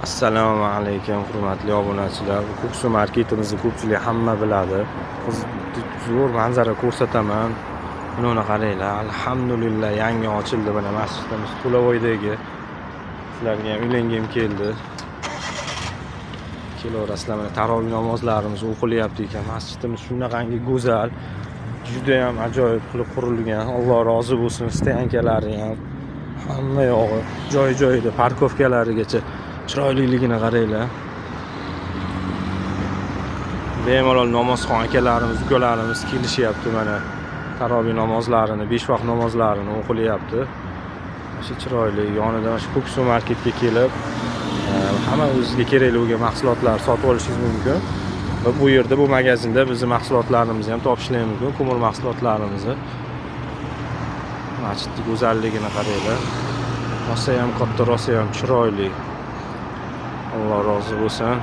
Assalomu alaykum hurmatli obunachilar. Ko'ksu marketimizni ko'pchilik hamma biladi. Zo'r manzara ko'rsataman. Buni qaranglar. Alhamdulillah yangi ochildi mana masjidimiz Qo'lavoydagi. Sizlarga ham uylangim keldi. Kelaverasizlar mana tarovih namozlarimiz o'qilyapti ekan. Masjidimiz shunaqangi go'zal, juda ham ajoyib qilib qurilgan. Alloh rozi bo'lsin, istagankalari ham hamma yog'i joy-joyida, parkovkalarigacha chiroyliligini qaranglar. Bemalol namozxon akalarimiz, ukalarimiz kelishyapti mana. Tarovih namozlarini, 5 vaqt namozlarini o'qilyapti. Shu chiroyli yonida shu Ko'ksu marketga kelib, hamma o'zingizga kerakli bo'lgan mahsulotlar sotib olishingiz mumkin. Va bu yerda, bu magazinda bizning mahsulotlarimizni ham topishingiz mumkin, ko'mir mahsulotlarimizni. Masjidning go'zalligini qaranglar. Rosa ham katta, rosa ham chiroyli. Alloh rozi bo'lsin.